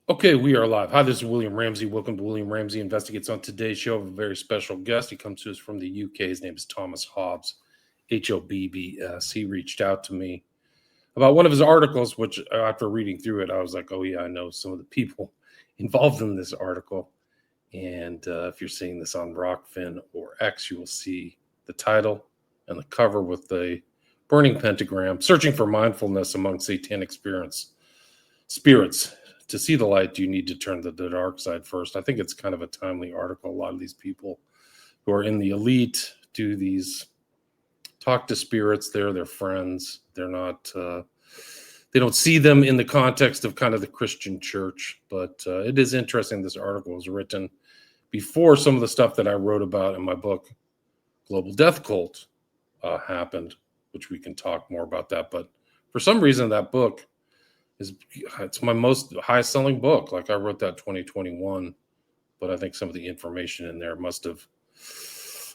Okay, we are live. Hi, this is William Ramsey. Welcome to William Ramsey Investigates. On today's show, I have a very special guest. He comes to us from the UK. His name is Thomas Hobbs, Hobbs. He reached out to me about one of his articles, which after reading through it, I was like, oh, yeah, I know some of the people involved in this article. And if you're seeing this on Rockfin or X, you will see the title and the cover with the burning pentagram, searching for mindfulness among satanic spirits. To see the light, you need to turn to the dark side first. I think it's kind of a timely article. A lot of these people who are in the elite do these talk to spirits. They're their friends. They're not. They don't see them in the context of kind of the Christian church. But it is interesting. This article was written before some of the stuff that I wrote about in my book, Global Death Cult, happened, which we can talk more about that. But for some reason, that book it's my most highest selling book. Like I wrote that 2021, but I think some of the information in there must have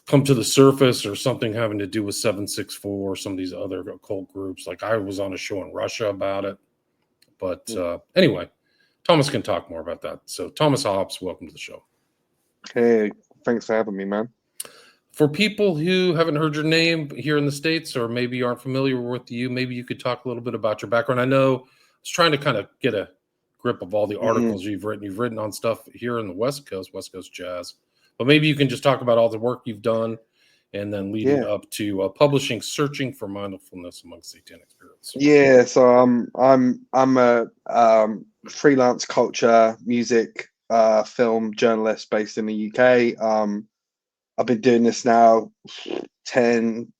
come to the surface or something having to do with 764 or some of these other occult groups. Like I was on a show in Russia about it. But anyway, Thomas can talk more about that. So Thomas Hobbs, welcome to the show. Hey, thanks for having me, man. For people who haven't heard your name here in the States or maybe aren't familiar with you, maybe you could talk a little bit about your background. I know I was trying to kind of get a grip of all the articles you've written. You've written on stuff here in the West Coast Jazz, but maybe you can just talk about all the work you've done and then leading up to publishing Searching for Mindfulness Among Satanic Spirits. Yeah, so I'm a freelance culture, music, film journalist based in the UK. I've been doing this now approaching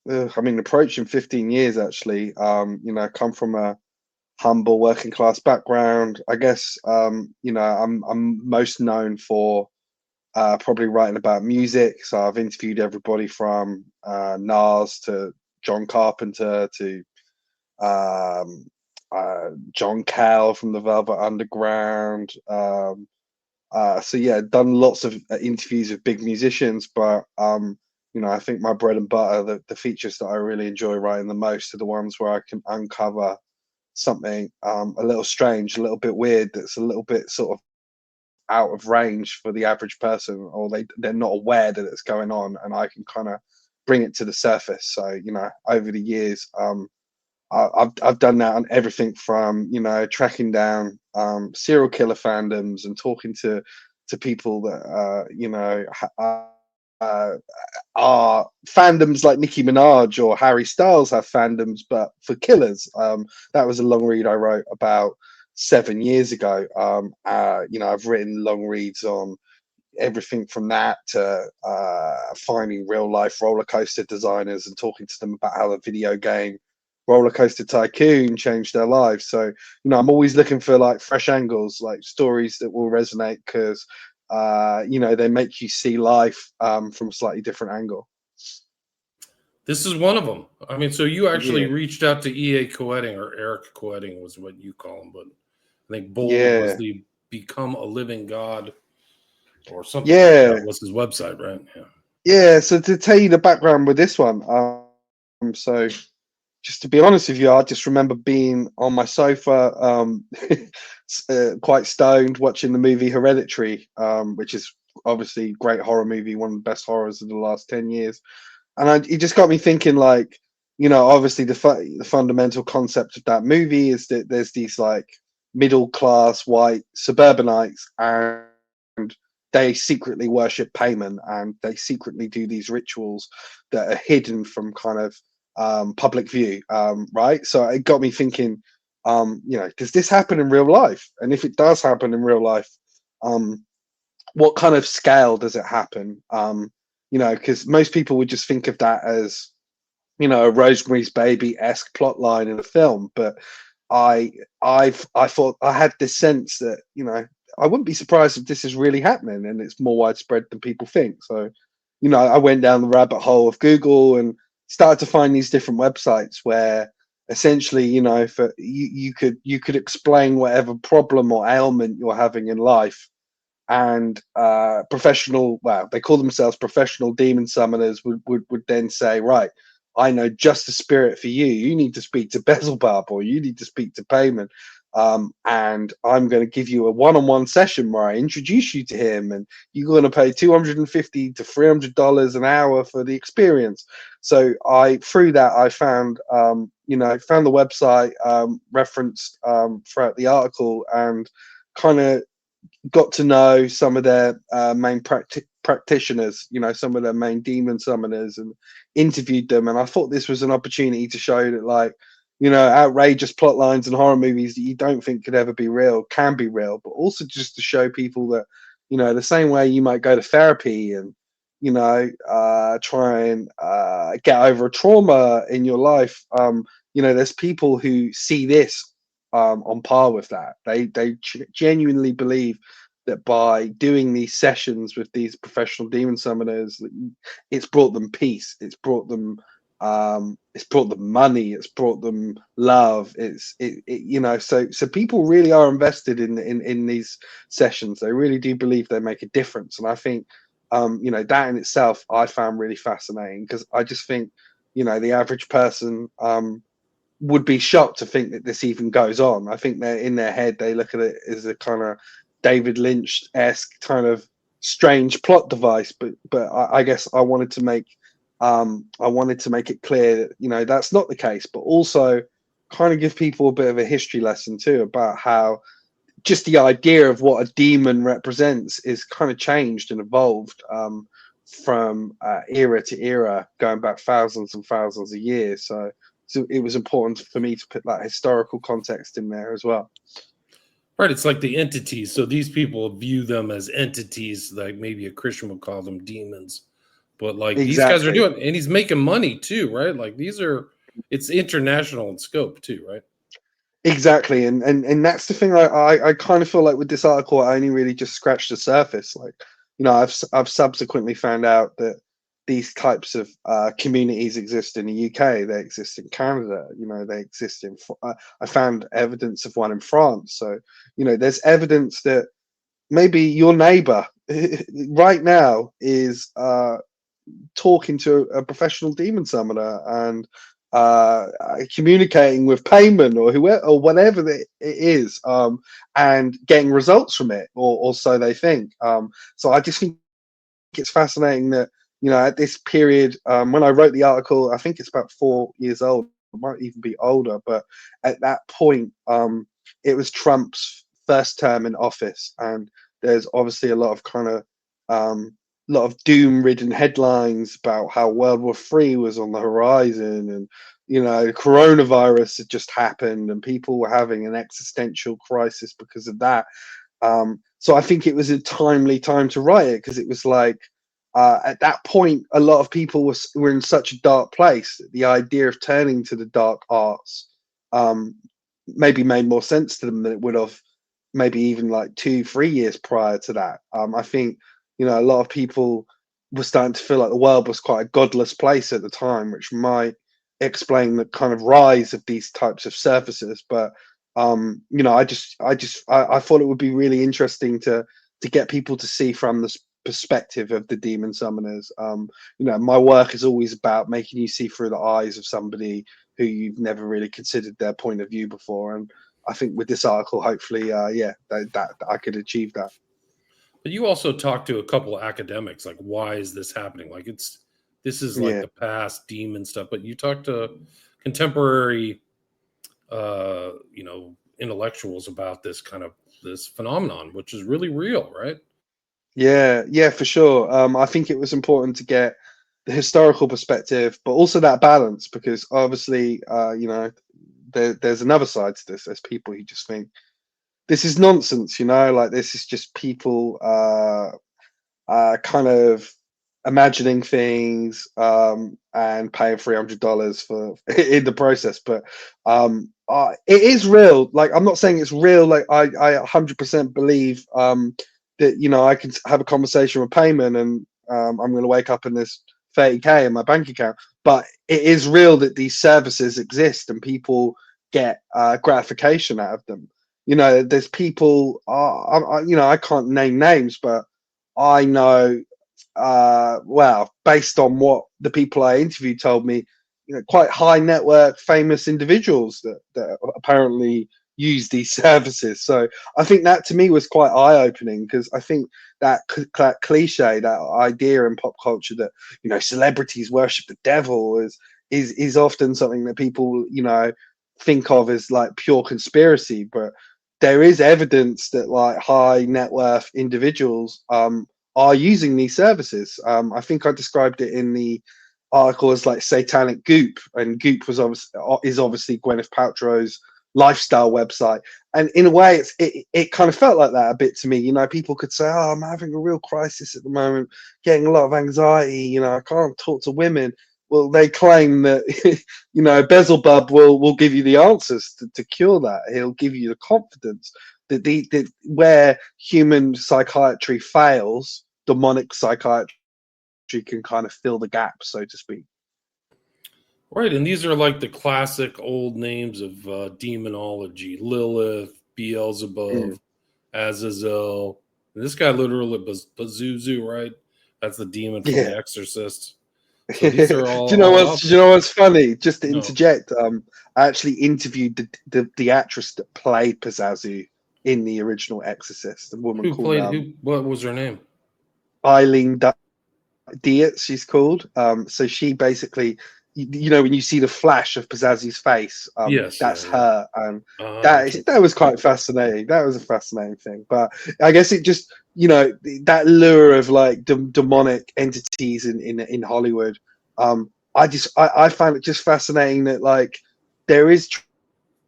15 years actually. I come from a humble working class background. I guess I'm most known for probably writing about music. So I've interviewed everybody from Nas to John Carpenter to John Cale from the Velvet Underground. So yeah, done lots of interviews with big musicians, but I think my bread and butter, the features that I really enjoy writing the most are the ones where I can uncover something a little strange, a little bit weird, that's a little bit sort of out of range for the average person, or they're not aware that it's going on, and I can kind of bring it to the surface. So over the years, I've done that on everything from tracking down serial killer fandoms and talking to people that are fandoms like Nicki Minaj or Harry Styles have fandoms, but for killers. That was a long read I wrote about 7 years ago. I've written long reads on everything from that to finding real life roller coaster designers and talking to them about how the video game Roller Coaster Tycoon changed their lives. So I'm always looking for like fresh angles, like stories that will resonate, because they make you see life from a slightly different angle. This is one of them. I mean, so you actually reached out to E.A. Coetting, or Eric Coetting was what you call him, but I think Bold was the Become a Living God or something like that was his website, right? Yeah, so to tell you the background with this one, so just to be honest with you, I just remember being on my sofa, quite stoned, watching the movie Hereditary, which is obviously a great horror movie, one of the best horrors of the last 10 years. And it just got me thinking, like, obviously the fundamental concept of that movie is that there's these like middle class white suburbanites, and they secretly worship Payman, and they secretly do these rituals that are hidden from kind of public view, right? So it got me thinking, does this happen in real life? And if it does happen in real life, what kind of scale does it happen? Because most people would just think of that as, a Rosemary's Baby-esque plot line in a film. But I thought, I had this sense that, I wouldn't be surprised if this is really happening and it's more widespread than people think. So, I went down the rabbit hole of Google and started to find these different websites where essentially, for you could explain whatever problem or ailment you're having in life, and they call themselves professional demon summoners would then say, right, I know just the spirit for you. You need to speak to Beelzebub, or you need to speak to Payman. and I'm going to give you a one-on-one session where I introduce you to him, and you're going to pay $250 to $300 an hour for the experience. So through that, I found, found the website, referenced throughout the article, and kind of got to know some of their main practitioners, some of their main demon summoners, and interviewed them. And I thought this was an opportunity to show that, like, outrageous plot lines and horror movies that you don't think could ever be real can be real, but also just to show people that, the same way you might go to therapy and, try and get over a trauma in your life. There's people who see this on par with that. They genuinely believe that by doing these sessions with these professional demon summoners, it's brought them peace. It's brought them money. It's brought them love. So people really are invested in these sessions. They really do believe they make a difference. And I think, that in itself, I found really fascinating, because I just think, the average person would be shocked to think that this even goes on. I think they're in their head, they look at it as a kind of David Lynch-esque kind of strange plot device. But I guess I wanted to make it clear that, that's not the case, but also kind of give people a bit of a history lesson too, about how just the idea of what a demon represents is kind of changed and evolved from era to era, going back thousands and thousands of years. So it was important for me to put that historical context in there as well. Right. It's like the entities. So these people view them as entities, like maybe a Christian would call them demons. But like these guys are doing, and he's making money too, right? Like it's international in scope too, right? Exactly. And that's the thing. I kind of feel like with this article, I only really just scratched the surface. Like, I've subsequently found out that these types of communities exist in the UK. They exist in Canada. They exist in. I found evidence of one in France. So there's evidence that maybe your neighbor right now is talking to a professional demon summoner and communicating with payment or whoever or whatever it is, and getting results from it, or so they think. So I just think it's fascinating that at this period, when I wrote the article, I think it's about 4 years old, it might even be older, but at that point, it was Trump's first term in office, and there's obviously a lot of kind of lot of doom-ridden headlines about how World War III was on the horizon, and coronavirus had just happened, and people were having an existential crisis because of that. So I think it was a timely time to write it, because it was like at that point, a lot of people were in such a dark place that the idea of turning to the dark arts maybe made more sense to them than it would have maybe even like 2-3 years prior to that. I think a lot of people were starting to feel like the world was quite a godless place at the time, which might explain the kind of rise of these types of surfaces. But I thought it would be really interesting to get people to see from the perspective of the demon summoners. My work is always about making you see through the eyes of somebody who you've never really considered their point of view before. And I think with this article, hopefully, that I could achieve that. But you also talked to a couple of academics, like, why is this happening? Like, this is like the past demon stuff, but you talked to contemporary, intellectuals about this phenomenon, which is really real, right? Yeah, for sure. I think it was important to get the historical perspective, but also that balance, because obviously, there's another side to this. There's people who just think this is nonsense, like this is just people kind of imagining things and paying $300 for in the process. But it is real. Like, I'm not saying it's real. Like, I 100% believe that I can have a conversation with payment, and I'm going to wake up in this 30K in my bank account. But it is real that these services exist and people get gratification out of them. There's people, I can't name names, but I know, based on what the people I interviewed told me, quite high network, famous individuals that apparently use these services. So I think that to me was quite eye-opening, because I think that cliche, that idea in pop culture that, you know, celebrities worship the devil is often something that people, you know, think of as like pure conspiracy. But there is evidence that like high net worth individuals are using these services. I think I described it in the article as like satanic goop, and goop is obviously Gwyneth Paltrow's lifestyle website. And in a way, it kind of felt like that a bit to me. You know, people could say, "Oh, I'm having a real crisis at the moment, getting a lot of anxiety. You know, I can't talk to women." Well, they claim that you know, Beelzebub will give you the answers to cure that. He'll give you the confidence that where human psychiatry fails, demonic psychiatry can kind of fill the gap, so to speak. Right, and these are like the classic old names of demonology: Lilith, Beelzebub, Azazel. And this guy literally Pazuzu, right? That's the demon from Yeah. The Exorcist. So these are all. Do you know what's funny? Just to No. interject, I actually interviewed the actress that played Pazuzu in the original Exorcist. A woman Who called played who? What was her name? Eileen Dietz, she's called. So she basically, you know, when you see the flash of Pazuzu's face, Yes, that's yeah. her, and that was quite fascinating. That was a fascinating thing. But I guess it just, you know, that lure of like demonic entities in Hollywood. I find it just fascinating that like there is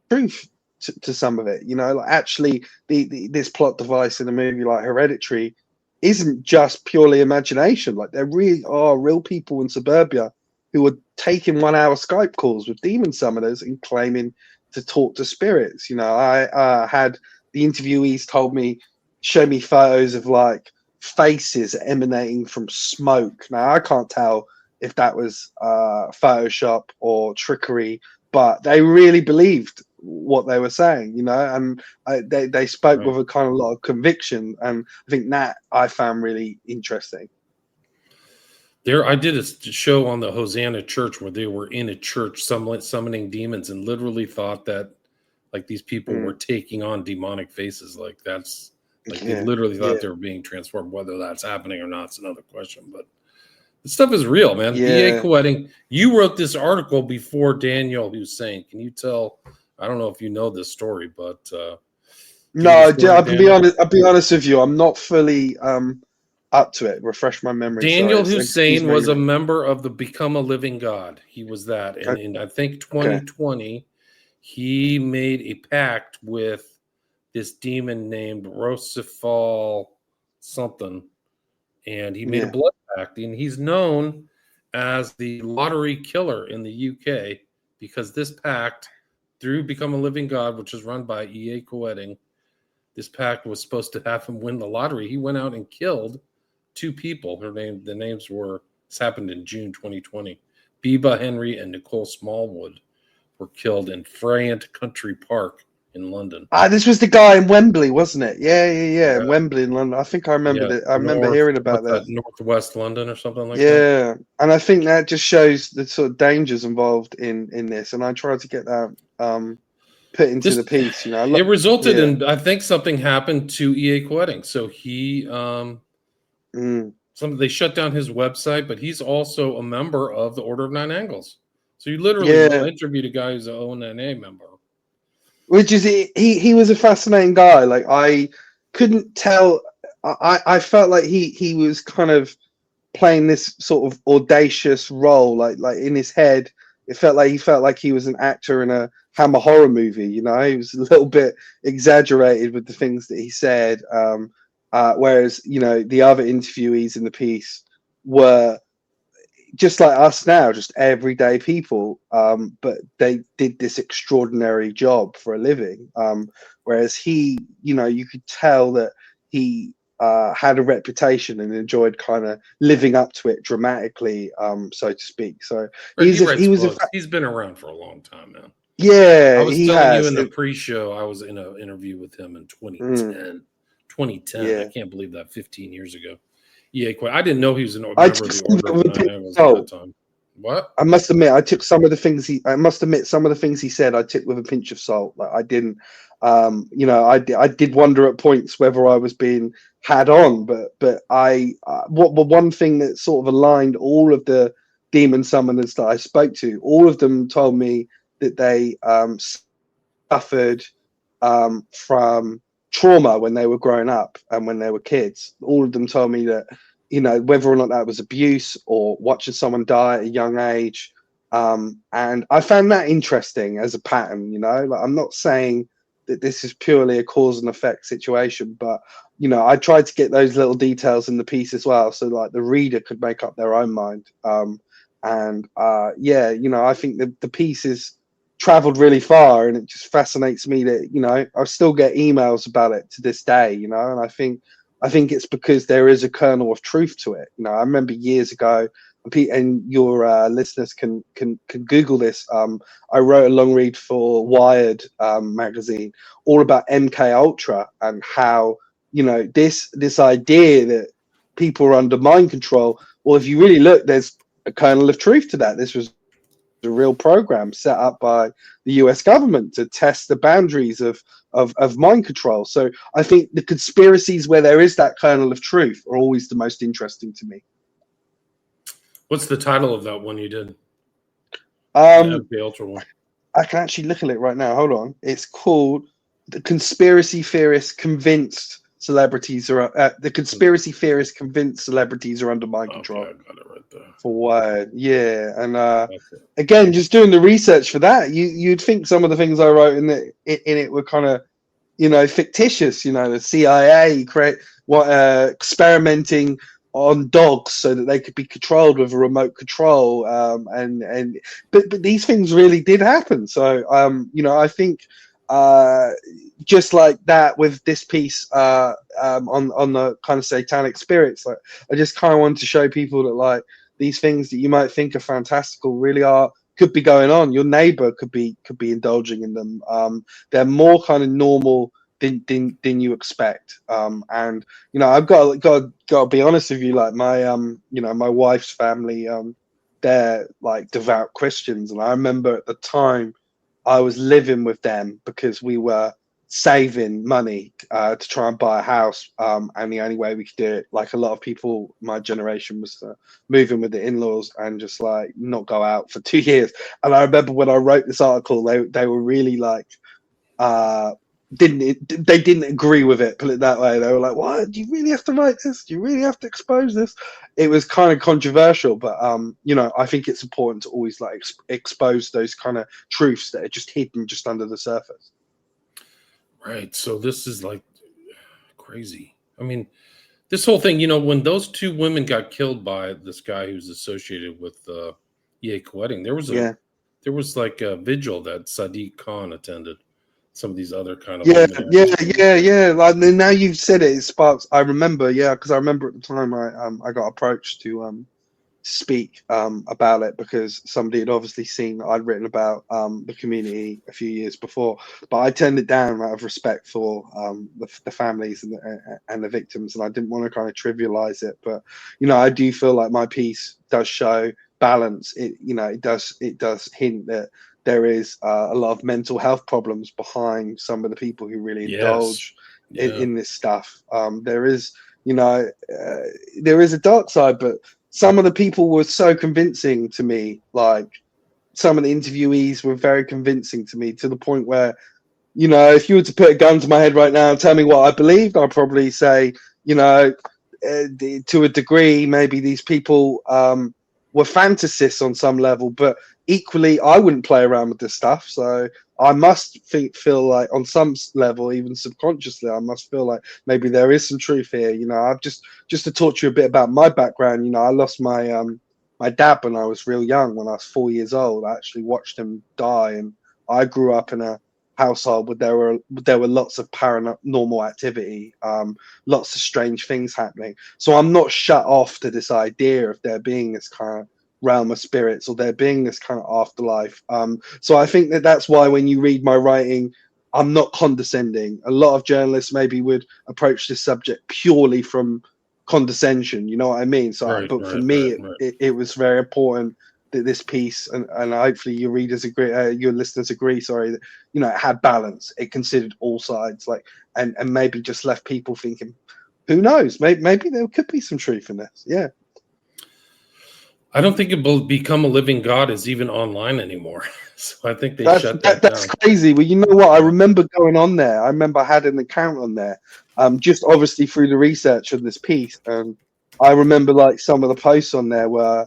truth to some of it. You know, like actually this plot device in a movie like Hereditary isn't just purely imagination. Like there really are real people in suburbia who are taking 1 hour Skype calls with demon summoners and claiming to talk to spirits. You know, I had the interviewees show me photos of like faces emanating from smoke. Now I can't tell if that was Photoshop or trickery, but they really believed what they were saying, you know, and they spoke with a kind of lot of conviction, and I think that I found really interesting. I did a show on the Hosanna Church where they were in a church summoning demons, and literally thought that like these people were taking on demonic faces. Like that's like they literally thought they were being transformed. Whether that's happening or not is another question, but this stuff is real, man. B.A. Coetting, you wrote this article before Daniel Hussein. Can you tell? I don't know if you know this story, but no, I'll be honest with you. I'm not fully up to it. Refresh my memory. Daniel Hussein was a member of the Become a Living God. He was that, and in I think 2020, he made a pact with this demon named Rosifal something, and he made a blood pact, and he's known as the lottery killer in the UK because this pact, through Become a Living God, which is run by E.A. Coetting, this pact was supposed to have him win the lottery. He went out and killed 2 people. The names were, this happened in June 2020. Biba Henry and Nicole Smallwood were killed in Friant Country Park in London. This was the guy in Wembley, wasn't it? Yeah. In Wembley in London. I think I remember it. I remember hearing about that. Northwest London or something like that. Yeah, and I think that just shows the sort of dangers involved in this. And I tried to get that put into the piece. You know, it resulted in, I think something happened to E.A. Coetting. So he they shut down his website, but he's also a member of the Order of Nine Angles. So you literally interviewed a guy who's an ONNA member. Which is he was a fascinating guy. Like I couldn't tell. I felt like he was kind of playing this sort of audacious role, like in his head. It felt like he was an actor in a Hammer horror movie. You know, he was a little bit exaggerated with the things that he said. Whereas, you know, the other interviewees in the piece were just like us now, just everyday people, but they did this extraordinary job for a living. Whereas he, you know, you could tell that he had a reputation and enjoyed kind of living up to it dramatically, so to speak. So he's been around for a long time, man. Yeah, I was telling you in the pre-show, I was in an interview with him in 2010. 2010. I can't believe that, 15 years ago. Yeah, I didn't know he was an member of the Order of Nine Angles at that time. What? I must admit, I took some of the things I must admit, some of the things he said, I took with a pinch of salt. Like I didn't, I did wonder at points whether I was being had on, but what the one thing that sort of aligned all of the demon summoners that I spoke to, all of them told me that they suffered from trauma when they were growing up and when they were kids. All of them told me that, whether or not that was abuse or watching someone die at a young age. And I found that interesting as a pattern, like I'm not saying that this is purely a cause and effect situation, but I tried to get those little details in the piece as well, so like the reader could make up their own mind. I think the piece is traveled really far, and it just fascinates me that I still get emails about it to this day, and I think it's because there is a kernel of truth to it. I remember years ago, and your listeners can Google this. I wrote a long read for Wired magazine, all about MK Ultra and how this idea that people are under mind control. Well, if you really look, there's a kernel of truth to that. This was a real program set up by the US government to test the boundaries of mind control. So I think the conspiracies where there is that kernel of truth are always the most interesting to me. What's the title of that one you did? The MK Ultra one. I can actually look at it right now. Hold on. It's called "The Conspiracy Theorists Convinced Celebrities Are Under Mind Control." Okay, I got it right there. For Wired, yeah, and again, just doing the research for that, you'd think some of the things I wrote in it were kind of, fictitious. The CIA experimenting on dogs so that they could be controlled with a remote control, but these things really did happen. So I think just like that with this piece on the kind of satanic spirits, like I just kind of wanted to show people that like these things that you might think are fantastical really could be going on. Your neighbor could be indulging in them. They're more kind of normal than you expect. And I've got to be honest with you, like my my wife's family, they're like devout Christians, and I remember at the time I was living with them because we were saving money to try and buy a house, and the only way we could do it, like a lot of people my generation, was moving with the in-laws and just like not go out for 2 years. And I remember when I wrote this article, they were really like didn't agree with it, put it that way. They were like, what, do you really have to write this? Do you really have to expose this? It was kind of controversial, but I think it's important to always like expose those kind of truths that are just hidden just under the surface. Right. So this is like crazy. I mean, this whole thing, when those two women got killed by this guy who's associated with Yake wedding, there was like a vigil that Sadiq Khan attended. Some of these other kind of yeah. Like now you've said it sparks. I remember, because I remember at the time I got approached to speak about it because somebody had obviously seen I'd written about the community a few years before, but I turned it down out of respect for the families and the victims, and I didn't want to kind of trivialize it. But I do feel like my piece does show balance. It does hint that there is a lot of mental health problems behind some of the people who really indulge in this stuff. There is a dark side, but some of the people were so convincing to me. Like some of the interviewees were very convincing to me, to the point where, if you were to put a gun to my head right now and tell me what I believed, I'd probably say, to a degree, maybe these people were fantasists on some level, but equally, I wouldn't play around with this stuff. So I must feel like on some level, even subconsciously, I must feel like maybe there is some truth here. I've just to talk to you a bit about my background. I lost my my dad when I was real young, when I was 4 years old. I actually watched him die, and I grew up in a household where there were lots of paranormal activity, lots of strange things happening. So I'm not shut off to this idea of there being this kind of realm of spirits, or there being this kind of afterlife. So I think that's why when you read my writing, I'm not condescending. A lot of journalists maybe would approach this subject purely from condescension, you know what I mean? So, but for me, it was very important this piece, and hopefully your readers agree, your listeners agree, sorry, that, you know, it had balance. It considered all sides, like, and maybe just left people thinking, who knows, maybe there could be some truth in this. Yeah. I don't think it will become a living God is even online anymore. So I think they shut that that's down. crazy. Well, you know what? I remember going on there. I remember I had an account on there, just obviously through the research of this piece. And I remember like some of the posts on there were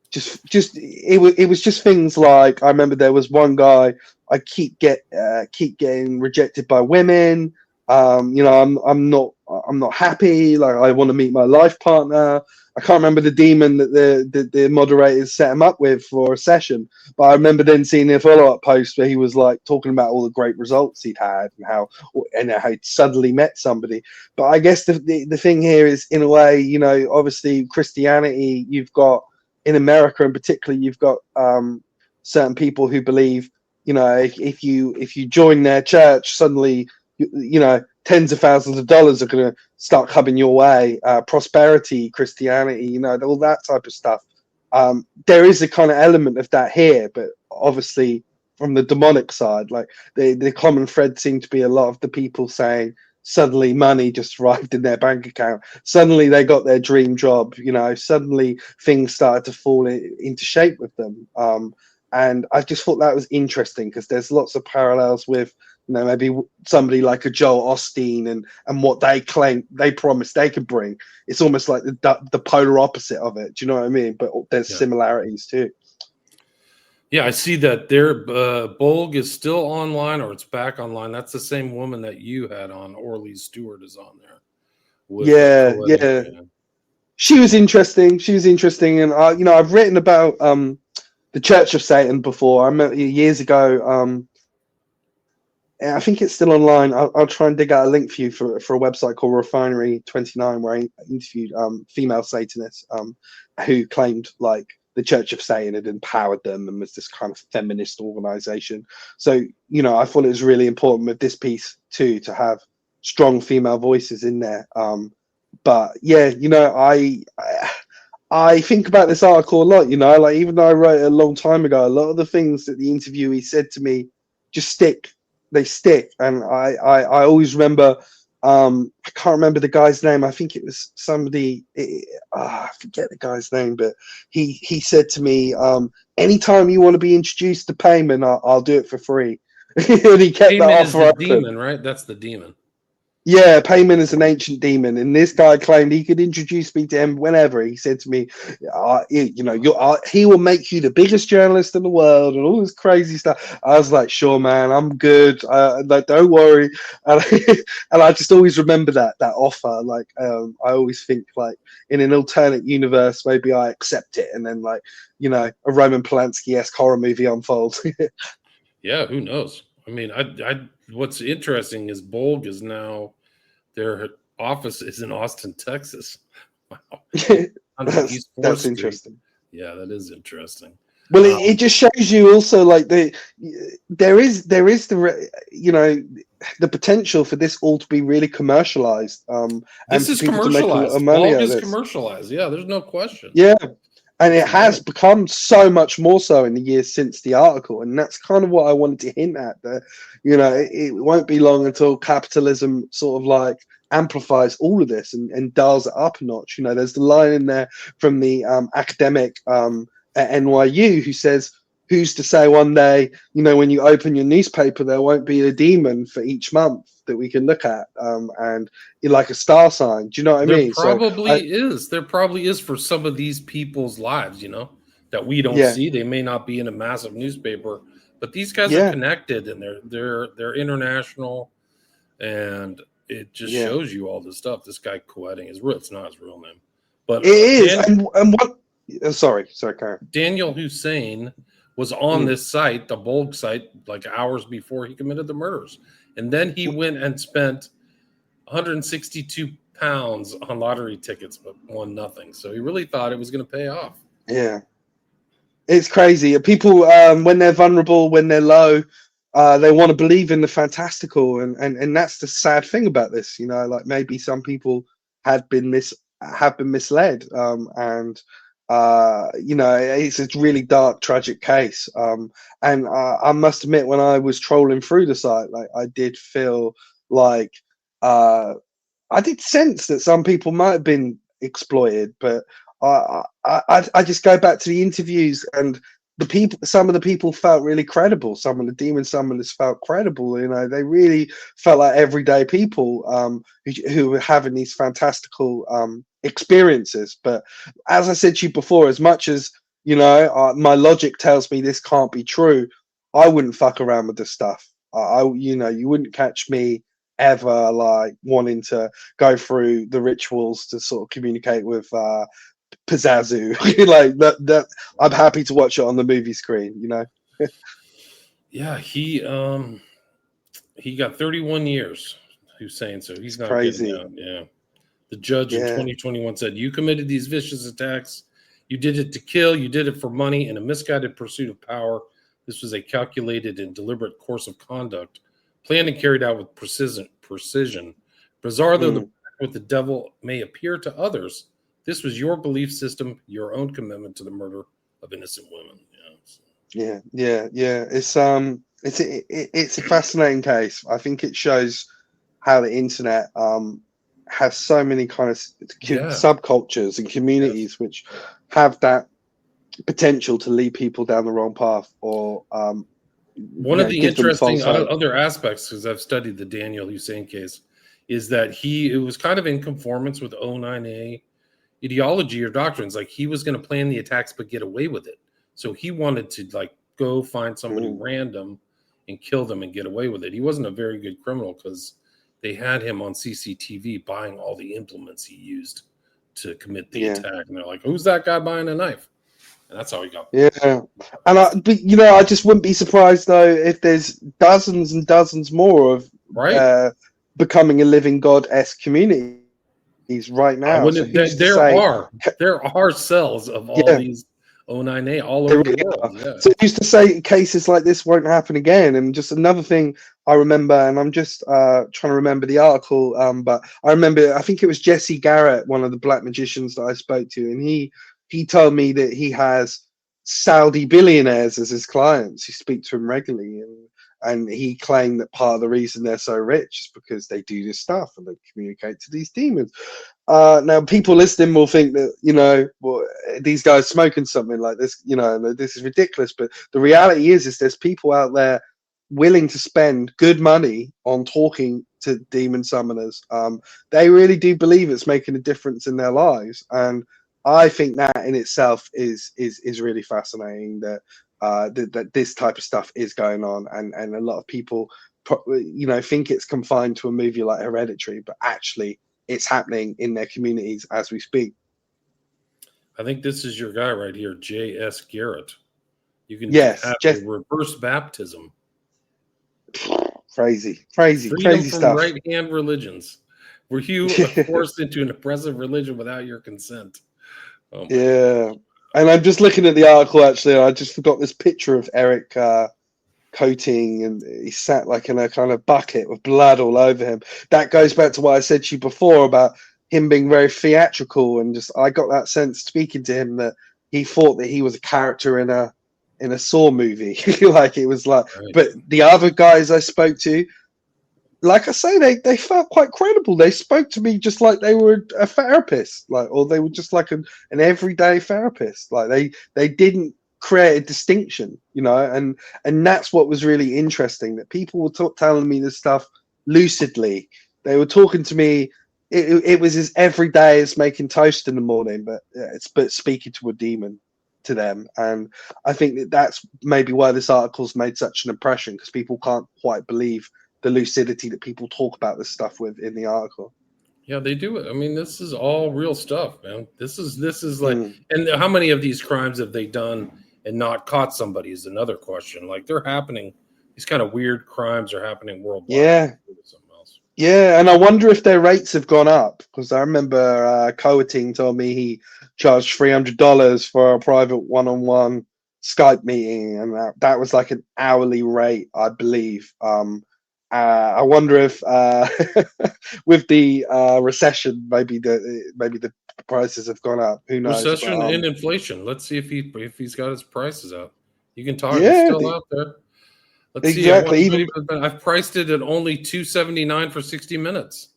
just it was just things like, I remember there was one guy, I keep getting rejected by women. You know, I'm not happy. Like, I want to meet my life partner. I can't remember the demon that the moderators set him up with for a session, but I remember then seeing a follow-up post where he was like talking about all the great results he'd had and how he'd suddenly met somebody. But I guess the thing here is, in a way, you know, obviously Christianity, you've got, in America in particular, you've got certain people who believe, you know, if you join their church, suddenly, you know, tens of thousands of dollars are going to start coming your way. Prosperity, Christianity, you know, all that type of stuff. There is a kind of element of that here, but obviously from the demonic side, like the common thread seemed to be a lot of the people saying suddenly money just arrived in their bank account. Suddenly they got their dream job, you know, suddenly things started to fall into shape with them. And I just thought that was interesting because there's lots of parallels with, you know, maybe somebody like a Joel Osteen and what they claim, they promised they could bring. It's almost like the polar opposite of it. Do you know what I mean? But there's similarities too. Yeah, I see that their Bolg is still online, or it's back online. That's the same woman that you had on. Orly Stewart is on there. Yeah. She was interesting. And you know, I've written about the Church of Satan before. I remember years ago. I think it's still online. I'll try and dig out a link for you for a website called Refinery 29, where I interviewed female Satanists who claimed like the Church of Satan had empowered them and was this kind of feminist organization. So, you know, I thought it was really important with this piece too to have strong female voices in there. But yeah, you know, I think about this article a lot. You know, like, even though I wrote it a long time ago, a lot of the things that the interviewee said to me just stick. They stick, and I always remember. I can't remember the guy's name. I think it was somebody. I forget the guy's name, but he said to me, "Anytime you want to be introduced to payment, I'll do it for free." And he kept that offer open. Demon, right? That's the demon. Yeah, Payman is an ancient demon, and this guy claimed he could introduce me to him whenever. He said to me, "You know, he will make you the biggest journalist in the world," and all this crazy stuff. I was like, "Sure, man, I'm good. Like, don't worry." And, and I just always remember that offer. Like, I always think, like, in an alternate universe, maybe I accept it, and then, like, you know, a Roman Polanski-esque horror movie unfolds. Yeah, who knows? I mean, I what's interesting is Bolg is now, their office is in Austin, Texas. Wow. That's interesting. Yeah, that is interesting. Well, it just shows you also, like, there is the, you know, the potential for this all to be really commercialized. This is commercialized. Bolg is commercialized. Yeah, there's no question. Yeah. And it has become so much more so in the years since the article. And that's kind of what I wanted to hint at. That, you know, it won't be long until capitalism sort of like amplifies all of this and dials it up a notch. You know, there's the line in there from the academic at NYU who says, "Who's to say one day, you know, when you open your newspaper, there won't be a demon for each month that we can look at, and you're like a star sign." Do you know what I mean? There probably is for some of these people's lives, you know, that we don't see. They may not be in a massive newspaper, but these guys are connected, and they're international, and it just shows you all this stuff. This guy Coetting it's not his real name, but it is. And what? Sorry, Karen. Daniel Hussein was on this site, the Bolg site, like hours before he committed the murders. And then he went and spent 162 pounds on lottery tickets, but won nothing. So he really thought it was going to pay off. Yeah. It's crazy. People, when they're vulnerable, when they're low, they want to believe in the fantastical. And that's the sad thing about this. You know, like, maybe some people have been misled. And You know, it's a really dark, tragic case. And I must admit, when I was trolling through the site, like I did feel like I did sense that some people might have been exploited, but I just go back to the interviews, and the people, some of the people felt really credible. Some of the demon summoners felt credible. You know, they really felt like everyday people who were having these fantastical experiences. But as I said to you before, as much as you know, my logic tells me this can't be true, I wouldn't fuck around with this stuff. You know, you wouldn't catch me ever like wanting to go through the rituals to sort of communicate with Pizzazu. Like that I'm happy to watch it on the movie screen, you know. Yeah, he got 31 years. Who's saying so? He's It's not getting crazy. out. Yeah. The judge in Yeah. 2021 said, "You committed these vicious attacks. You did it to kill. You did it for money in a misguided pursuit of power. This was a calculated and deliberate course of conduct, planned and carried out with precision. Bizarre though the Mm. pact with the devil may appear to others, this was your belief system, your own commitment to the murder of innocent women." Yeah. So, Yeah. It's a fascinating case. I think it shows how the internet has so many kind of yeah. subcultures and Yes. communities which have that potential to lead people down the wrong path, or One you of know, the give them interesting false hope. other aspects, because I've studied the Daniel Hussein case, is that it was kind of in conformance with O9A ideology or doctrines. Like he was going to plan the attacks but get away with it. So he wanted to like go find somebody Mm. random and kill them and get away with it. He wasn't a very good criminal because they had him on CCTV buying all the implements he used to commit the Yeah. attack. And they're like, "Who's that guy buying a knife?" And that's how he got Yeah, and busted. but you know, I just wouldn't be surprised though if there's dozens and dozens more of Right? uh, becoming a living god-esque communities right I now. So wouldn't. who's to There say? are cells of all Yeah, these O9A all there over the really world. are. Yeah. So who's to say cases like this won't happen again? And just another thing I remember, and I'm just trying to remember the article, but I remember I think it was Jesse Garrett, one of the black magicians that I spoke to, and he told me that he has Saudi billionaires as his clients who speak to him regularly, and he claimed that part of the reason they're so rich is because they do this stuff and they communicate to these demons. Now, people listening will think that, you know, well, these guys smoking something like this, you know, this is ridiculous. But the reality is there's people out there willing to spend good money on talking to demon summoners. They really do believe it's making a difference in their lives, and I think that in itself is really fascinating. That this type of stuff is going on, and a lot of people, you know, think it's confined to a movie like Hereditary, but actually it's happening in their communities as we speak. I think this is your guy right here, J.S. Garrett. You can Yes, have a just reverse baptism, crazy freedom from stuff. right hand religions. Were you forced into an oppressive religion without your consent? Oh my God. Yeah, and I'm just looking at the article actually. I just forgot this picture of Eric coating, and he sat like in a kind of bucket with blood all over him. That goes back to what I said to you before about him being very theatrical, and just I got that sense speaking to him that he thought that he was a character in a Saw movie. Like it was like, Right. but the other guys I spoke to, like I say, they felt quite credible. They spoke to me just like they were a therapist, like, or they were just like an everyday therapist. Like they didn't create a distinction, you know, and that's what was really interesting. That people were telling me this stuff lucidly. They were talking to me. It was as everyday as making toast in the morning, but but speaking to a demon to them. And I think that that's maybe why this article's made such an impression, because people can't quite believe the lucidity that people talk about this stuff with in the article. Yeah, they do it. I mean, this is all real stuff, man. This is like, Mm. and how many of these crimes have they done and not caught somebody is another question. Like they're happening. These kind of weird crimes are happening worldwide. Yeah, Something else. yeah, and I wonder if their rates have gone up, because I remember Coating told me he charged $300 for a private one-on-one Skype meeting, and that was like an hourly rate, I believe. I wonder if with the recession, maybe the prices have gone up. Who knows? But Recession and inflation. Let's see if he's got his prices out. You can talk. It's yeah, still out there. Let's see. exactly. Even I've priced it at only $2.79 for 60 minutes.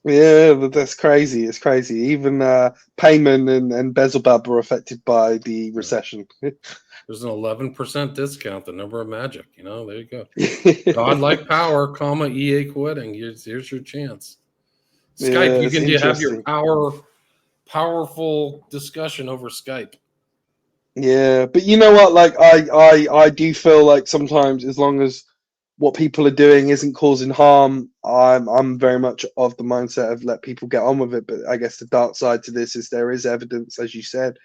yeah, that's crazy. It's crazy. Even Payman and Bezelbub were affected by the Yeah. recession. There's an 11% discount. The number of magic. There you go. Godlike power, comma EA quitting. Here's your chance. Skype. Yeah, You it's can have your interesting. powerful discussion over Skype. Yeah, but you know what? Like, I do feel like sometimes, as long as what people are doing isn't causing harm, I'm very much of the mindset of let people get on with it. But I guess the dark side to this is there is evidence, as you said,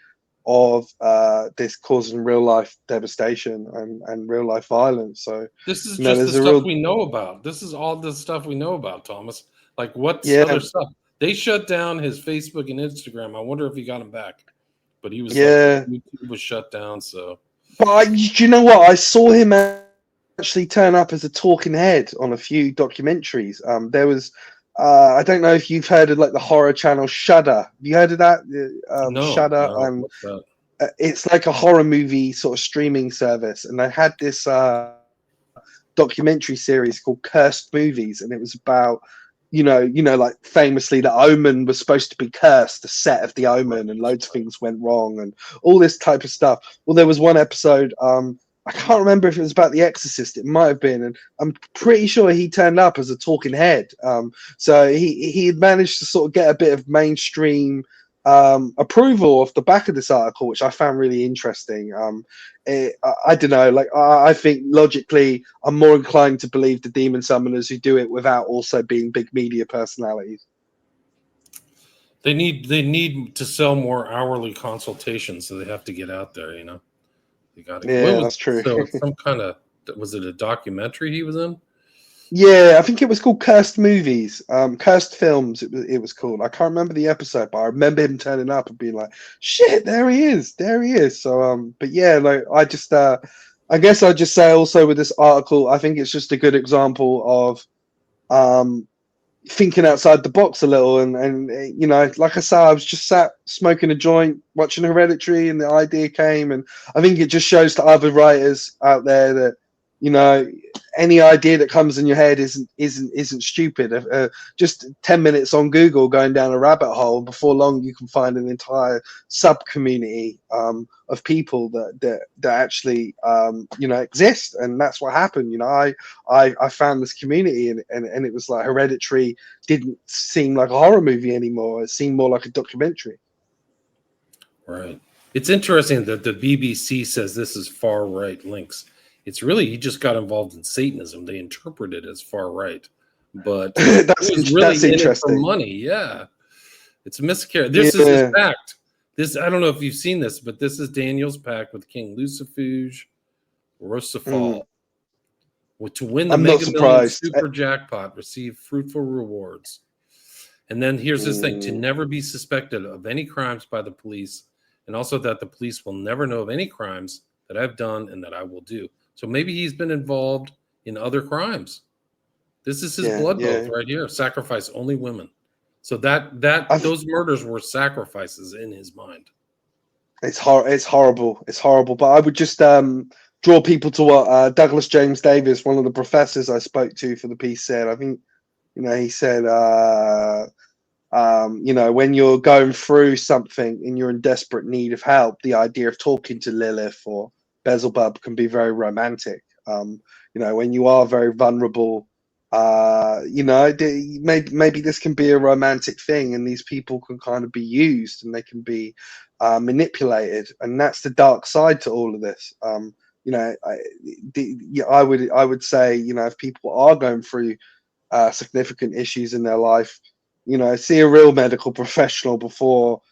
of this causing real life devastation and real life violence. So, This is you know, just the there's a stuff real we know about. This is all the stuff we know about, Thomas. Like, what's yeah, other stuff? They shut down his Facebook and Instagram. I wonder if he got him back. But he was like, yeah. YouTube was shut down. So But do you know what? I saw him actually turn up as a talking head on a few documentaries. There was, I don't know if you've heard of like the horror channel Shudder. Have you heard of that? Shudder, no, and what's that? it's like a horror movie sort of streaming service. And they had this documentary series called Cursed Movies, and it was about like famously the Omen was supposed to be cursed, the set of the Omen, and loads of things went wrong and all this type of stuff. Well, there was one episode, I can't remember if it was about The Exorcist, it might have been, and I'm pretty sure he turned up as a talking head. So he had managed to sort of get a bit of mainstream approval off the back of this article, which I found really interesting. I don't know, like I think logically I'm more inclined to believe the demon summoners who do it without also being big media personalities. They need to sell more hourly consultations, so they have to get out there. They got to. What Yeah, was that's true. so some kind of was it a documentary he was in? Yeah, I think it was called Cursed Movies, Cursed Films. It was called. I can't remember the episode, but I remember him turning up and being like, "Shit, there he is, there he is." So, but yeah, like I guess I'd just say also with this article, I think it's just a good example of um, thinking outside the box a little, and like I said, I was just sat smoking a joint, watching Hereditary, and the idea came, and I think it just shows to other writers out there that you know any idea that comes in your head isn't stupid. Just 10 minutes on Google going down a rabbit hole, before long you can find an entire sub community of people that actually exist, and that's what happened. I found this community, and it was like Hereditary didn't seem like a horror movie anymore. It seemed more like a documentary. Right. It's interesting that the BBC says this is far right links. It's really he just got involved in Satanism. They interpret it as far right, but it was really that's in it for interesting. money. Yeah, it's a miscarriage. This is his Yeah. pact. This I don't know if you've seen this, but this is Daniel's pact with King Lucifuge, Rossifal, to win the I'm not Mega Millions surprised. super jackpot, receive fruitful rewards. And then here's his thing: to Mm, never be suspected of any crimes by the police, and also that the police will never know of any crimes that I've done and that I will do. So maybe he's been involved in other crimes. This is his blood oath yeah. right here: sacrifice only women. So I've, those murders were sacrifices in his mind. it's horrible. It's horrible. But I would just draw people to what Douglas James Davis, one of the professors I spoke to for the piece, said. I think he said when you're going through something and you're in desperate need of help, the idea of talking to Lilith or Beelzebub can be very romantic. When you are very vulnerable, maybe this can be a romantic thing, and these people can kind of be used and they can be manipulated, and that's the dark side to all of this. I would say, if people are going through significant issues in their life, see a real medical professional before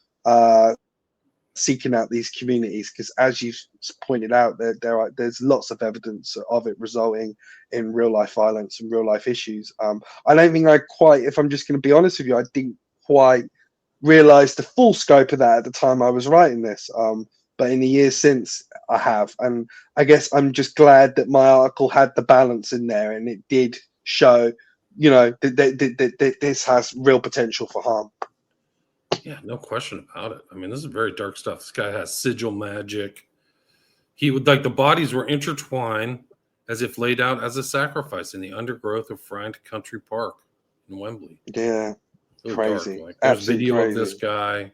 seeking out these communities, because as you've pointed out, there's lots of evidence of it resulting in real life violence and real life issues. I don't think if I'm just going to be honest with you, I didn't quite realize the full scope of that at the time I was writing this. But in the years since, I have, and I guess I'm just glad that my article had the balance in there, and it did show, you know, that this has real potential for harm. Yeah, no question about it. I mean, this is very dark stuff. This guy has sigil magic. He would like the bodies were intertwined as if laid out as a sacrifice in the undergrowth of Friend Country Park in Wembley. Yeah, Really crazy. dark. Like there's Absolutely video crazy. of this guy.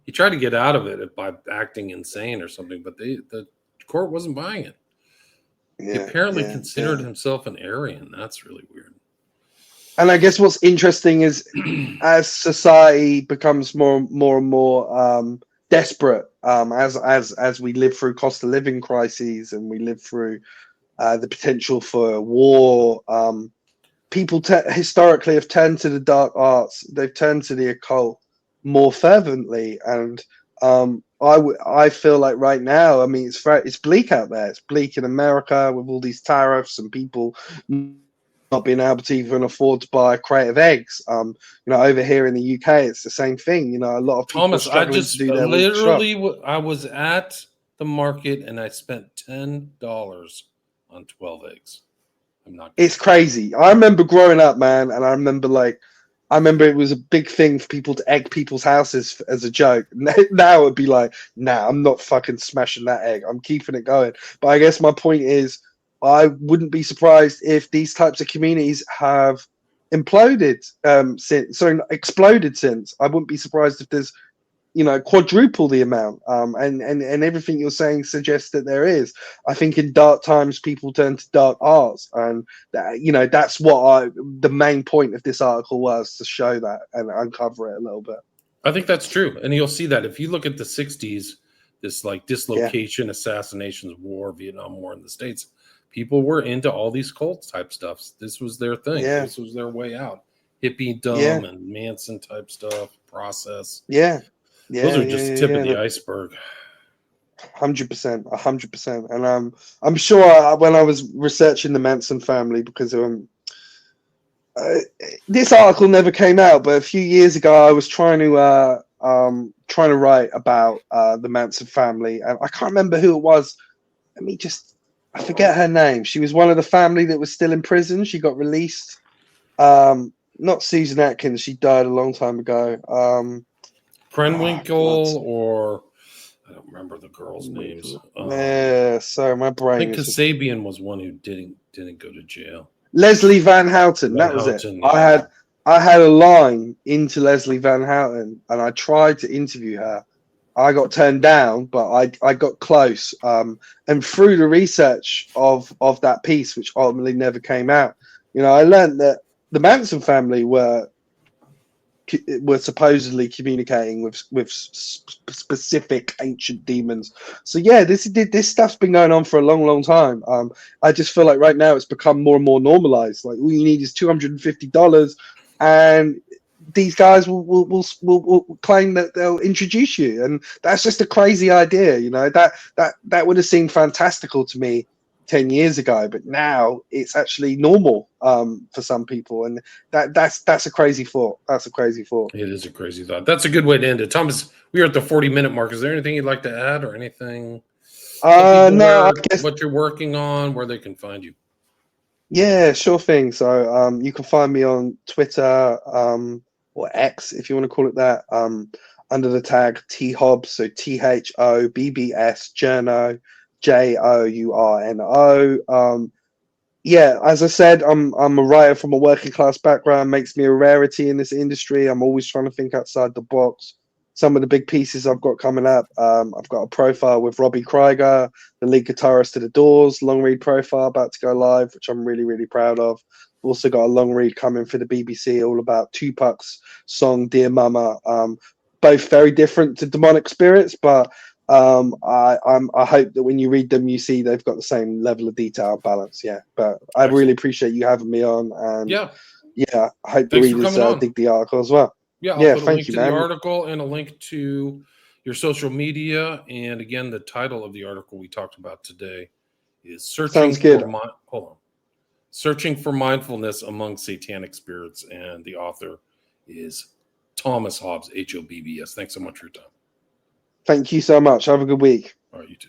He tried to get out of it by acting insane or something, but the court wasn't buying it. He Yeah, apparently yeah, considered yeah. himself an Aryan. That's really weird. And I guess what's interesting is as society becomes more and more desperate, as we live through cost of living crises and we live through the potential for war, people historically have turned to the dark arts. They've turned to the occult more fervently, and I feel like right now, I mean, it's bleak out there. It's bleak in America with all these tariffs and people not being able to even afford to buy a crate of eggs. You know, over here in the UK, it's the same thing. You know, a lot of people Thomas, I struggling to just do their week shop. literally I was at the market and I spent $10 on 12 eggs. I'm not kidding. It's crazy. I remember growing up, man, and I remember it was a big thing for people to egg people's houses as a joke. Now it'd be like, nah, I'm not fucking smashing that egg. I'm keeping it going. But I guess my point is, I wouldn't be surprised if these types of communities have exploded since. I wouldn't be surprised if there's, you know, quadruple the amount. And everything you're saying suggests that there is. I think in dark times people turn to dark arts, and that, you know, that's what the main point of this article was, to show that and uncover it a little bit. I think that's true. And you'll see that if you look at the 60s, this like dislocation, assassinations, war, Vietnam War in the States, people were into all these cult type stuffs. This was their thing. Yeah. This was their way out. Hippie dumb Yeah. and Manson type stuff, process. Yeah. Those are just the tip of the iceberg. 100%. And I'm sure when I was researching the Manson family, because this article never came out, but a few years ago I was trying to write about the Manson family, and I can't remember who it was. I forget her name. She was one of the family that was still in prison. She got released. Not Susan Atkins. She died a long time ago. Krenwinkel, or I don't remember the girls' names. Yeah, sorry, my brain. I think Kasabian was one who didn't go to jail. Leslie Van Houten. That was it. Yeah. I had a line into Leslie Van Houten, and I tried to interview her. I got turned down, but I got close. And through the research of that piece, which ultimately never came out, you know, I learned that the Manson family were supposedly communicating with specific ancient demons. So yeah, this stuff's been going on for a long time. I just feel like right now it's become more and more normalized. Like all you need is $250, and these guys will claim that they'll introduce you, and that's just a crazy idea. You know, that would have seemed fantastical to me 10 years ago, but now it's actually normal for some people, and that's a crazy thought. That's a crazy thought. It is a crazy thought. That's a good way to end it. Thomas, we are at the 40-minute mark. Is there anything you'd like to add, or anything? No, I guess what you're working on, where they can find you. Yeah, sure thing. So you can find me on Twitter, or X, if you want to call it that, under the tag T Hobbs, so THOBBS Journo, JOURNO. Yeah, as I said, I'm a writer from a working class background. Makes me a rarity in this industry. I'm always trying to think outside the box. Some of the big pieces I've got coming up, I've got a profile with Robbie Krieger, the lead guitarist of The Doors, long read profile about to go live, which I'm really proud of. Also got a long read coming for the BBC, all about Tupac's song Dear Mama. Both very different to Demonic Spirits, but I hope that when you read them, you see they've got the same level of detail and balance. Yeah, but I really appreciate you having me on, and yeah, I hope the readers dig the article as well. Yeah, I'll put a link to the article and a link to your social media. And again, the title of the article we talked about today is Searching for Mindfulness Among Satanic Spirits. And the author is Thomas Hobbs, Hobbs. Thanks so much for your time. Thank you so much. Have a good week. All right, you too.